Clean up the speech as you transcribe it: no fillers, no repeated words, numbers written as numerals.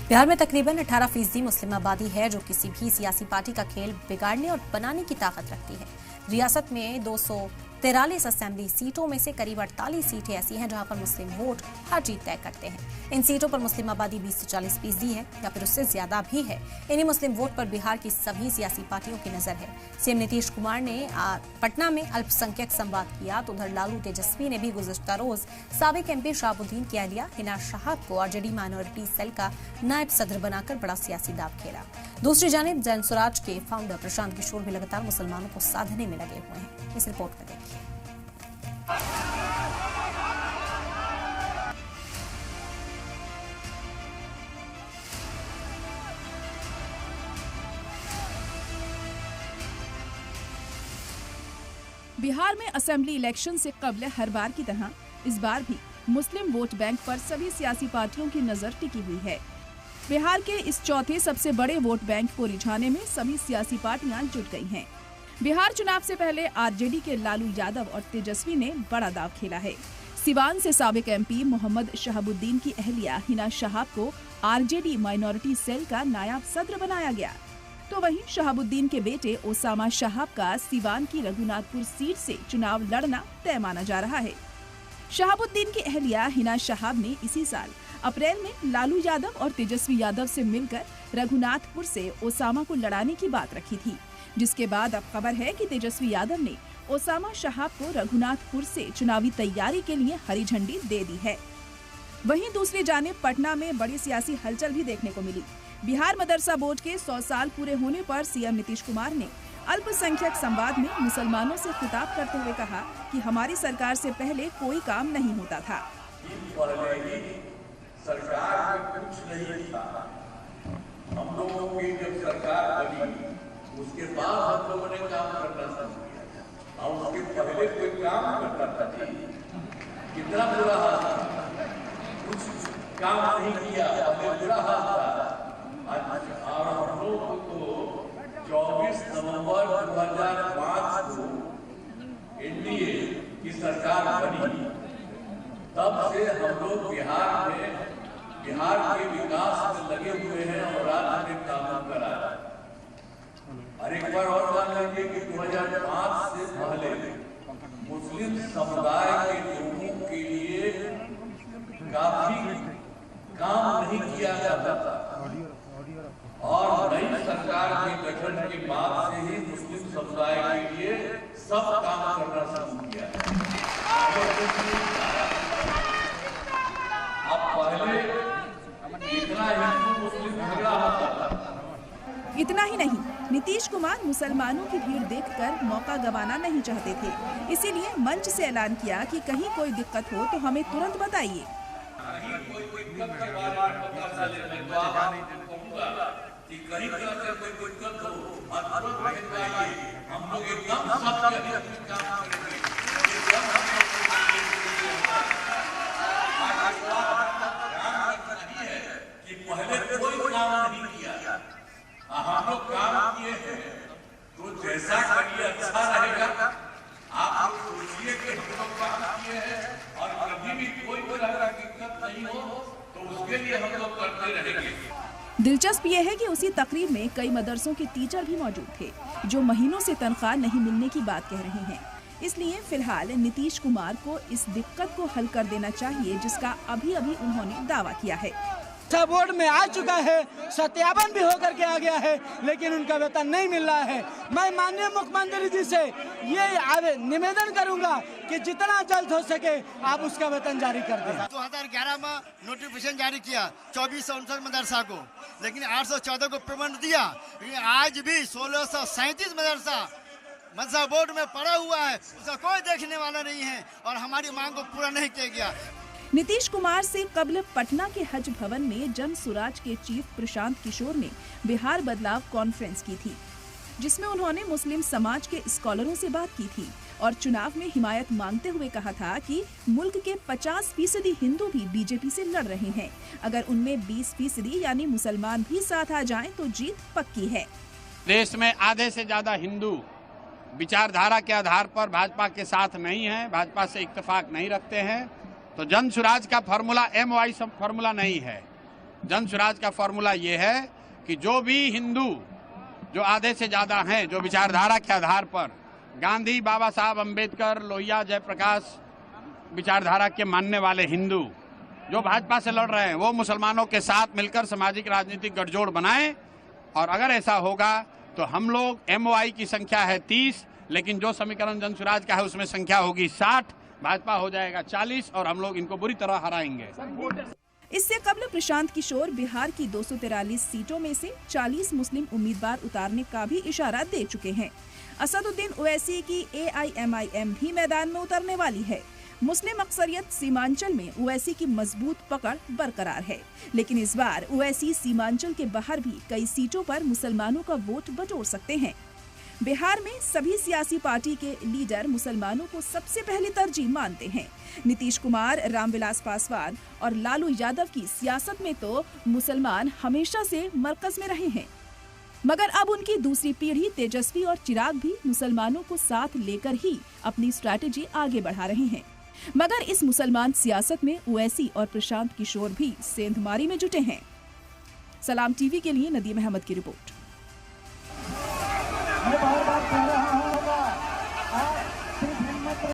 बिहार में तकरीबन 18% मुस्लिम आबादी है, जो किसी भी सियासी पार्टी का खेल बिगाड़ने और बनाने की ताकत रखती है। रियासत में 243 असेंबली सीटों में से करीब 48 सीटें ऐसी हैं जहां पर मुस्लिम वोट हर जीत तय करते हैं। इन सीटों पर मुस्लिम आबादी 20 से 40% है या फिर उससे ज्यादा भी है। इन्हीं मुस्लिम वोट पर बिहार की सभी सियासी पार्टियों की नजर है। सीएम नीतीश कुमार ने पटना में अल्पसंख्यक संवाद किया तो उधर लालू तेजस्वी ने भी गुज़िश्ता रोज साबिक एमपी शहाबुद्दीन की अहलिया हिना शहाब को आरजेडी माइनॉरिटी सेल का नायब सदर बनाकर बड़ा सियासी दांव खेला। दूसरी जानिब जनसुराज के फाउंडर प्रशांत किशोर भी लगातार मुसलमानों को साधने में लगे हुए हैं। इस रिपोर्ट में देखिए। बिहार में असेंबली इलेक्शन से कबल हर बार की तरह इस बार भी मुस्लिम वोट बैंक पर सभी सियासी पार्टियों की नजर टिकी हुई है। बिहार के इस चौथे सबसे बड़े वोट बैंक को रिझाने में सभी सियासी पार्टियां जुट गई हैं। बिहार चुनाव से पहले आरजेडी के लालू यादव और तेजस्वी ने बड़ा दांव खेला है। सिवान से साबिक एमपी मोहम्मद शहाबुद्दीन की अहलिया हिना शहाब को आरजेडी माइनॉरिटी सेल का नायब सदर बनाया गया, तो वहीं शहाबुद्दीन के बेटे ओसामा शहाब का सिवान की रघुनाथपुर सीट से चुनाव लड़ना तय माना जा रहा है। शहाबुद्दीन की अहलिया हिना शहाब ने इसी साल अप्रैल में लालू यादव और तेजस्वी यादव से मिलकर रघुनाथपुर से ओसामा को लड़ाने की बात रखी थी, जिसके बाद अब खबर है कि तेजस्वी यादव ने ओसामा शहाब को रघुनाथपुर से चुनावी तैयारी के लिए हरी झंडी दे दी है। वहीं दूसरी जानिब पटना में बड़ी सियासी हलचल भी देखने को मिली। बिहार मदरसा बोर्ड के 100 साल पूरे होने पर सीएम नीतीश कुमार ने अल्पसंख्यक संवाद में मुसलमानों से खिताब करते हुए कहा कि हमारी सरकार से पहले कोई काम नहीं होता था। सरकार में कुछ नहीं था, हम लोगों की जब सरकार बनी उसके बाद हम लोगों ने काम करना शुरू किया और उसके पहले कोई काम करता था कितना बुरा हाल था, कुछ काम नहीं किया, बुरा हाल था। और हम लोगों को 24 नवंबर 2005 को एनडीए की सरकार बनी, तब से हम लोग बिहार के विकास में लगे हुए हैं और राज्य में काम करा रहे हैं। और एक बार और मान लीजिए कि 2005 से पहले मुस्लिम समुदाय के लोगों के लिए काफी काम नहीं किया जाता था और नई सरकार के गठन के बाद से ही मुस्लिम समुदाय के लिए सब काम करना शुरू किया। अब पहले इतना हिंदू मुस्लिम झगड़ा होता था। इतना ही नहीं, नीतीश कुमार मुसलमानों की भीड़ देखकर मौका गंवाना नहीं चाहते थे, इसीलिए मंच से ऐलान किया कि कहीं कोई दिक्कत हो तो हमें तुरंत बताइए। हम लोग काम किए हैं तो जैसा करिए अच्छा रहेगा। आप लोग सोचिए कि हम लोग काम किए हैं और कभी भी कोई तरह का दिक्कत नहीं हो तो उसके लिए हम लोग करते रहेंगे। दिलचस्प ये है कि उसी तकरीर में कई मदरसों के टीचर भी मौजूद थे जो महीनों से तनख्वाह नहीं मिलने की बात कह रहे हैं। इसलिए फिलहाल नीतीश कुमार को इस दिक्कत को हल कर देना चाहिए, जिसका अभी उन्होंने दावा किया है। बोर्ड में आ चुका है, सत्यापन भी होकर के आ गया है, लेकिन उनका वेतन नहीं मिल रहा है। मैं माननीय मुख्यमंत्री जी से ये निवेदन करूंगा कि जितना जल्द हो सके आप उसका वेतन जारी कर दें। 2011 में नोटिफिकेशन जारी किया 2459 मदरसा को, लेकिन 814 को पेमेंट दिया, लेकिन आज भी 1637 मदरसा बोर्ड में पड़ा हुआ है, उसका कोई देखने वाला नहीं है और हमारी मांग को पूरा नहीं किया गया। नीतीश कुमार से कबल पटना के हज भवन में जनसुराज के चीफ प्रशांत किशोर ने बिहार बदलाव कॉन्फ्रेंस की थी, जिसमें उन्होंने मुस्लिम समाज के स्कॉलरों से बात की थी और चुनाव में हिमायत मांगते हुए कहा था कि मुल्क के 50% हिंदू भी बीजेपी से लड़ रहे हैं। अगर उनमें 20% यानी मुसलमान भी साथ आ जाएं तो जीत पक्की है। देश में आधे से ज्यादा हिंदू विचारधारा के आधार पर भाजपा के साथ नहीं है, भाजपा से इत्तेफाक नहीं रखते हैं, तो जनसुराज का फार्मूला MY सब फार्मूला नहीं है। जन स्वराज का फॉर्मूला ये है कि जो भी हिंदू जो आधे से ज्यादा हैं, जो विचारधारा के आधार पर गांधी, बाबा साहब अम्बेडकर, लोहिया, जयप्रकाश विचारधारा के मानने वाले हिंदू जो भाजपा से लड़ रहे हैं, वो मुसलमानों के साथ मिलकर सामाजिक राजनीतिक गठजोड़ बनाएं। और अगर ऐसा होगा तो हम लोग MOI की संख्या है 30, लेकिन जो समीकरण जन स्वराज का है उसमें संख्या होगी 60, भाजपा हो जाएगा 40 और हम लोग इनको बुरी तरह हराएंगे। इससे कबल प्रशांत किशोर बिहार की 243 सीटों में से 40 मुस्लिम उम्मीदवार उतारने का भी इशारा दे चुके हैं। असदुद्दीन ओवैसी की AIMIM भी मैदान में उतरने वाली है। मुस्लिम अक्सरियत सीमांचल में ओवैसी की मजबूत पकड़ बरकरार है, लेकिन इस बार ओवैसी सीमांचल के बाहर भी कई सीटों पर मुसलमानों का वोट बटोर सकते हैं। बिहार में सभी सियासी पार्टी के लीडर मुसलमानों को सबसे पहले तरजीह मानते हैं। नीतीश कुमार, रामविलास पासवान और लालू यादव की सियासत में तो मुसलमान हमेशा से मरकज में रहे हैं, मगर अब उनकी दूसरी पीढ़ी तेजस्वी और चिराग भी मुसलमानों को साथ लेकर ही अपनी स्ट्रैटेजी आगे बढ़ा रहे हैं। मगर इस मुसलमान सियासत में ओवैसी और प्रशांत किशोर भी सेंधमारी में जुटे हैं। सलाम टीवी के लिए नदीम अहमद की रिपोर्ट।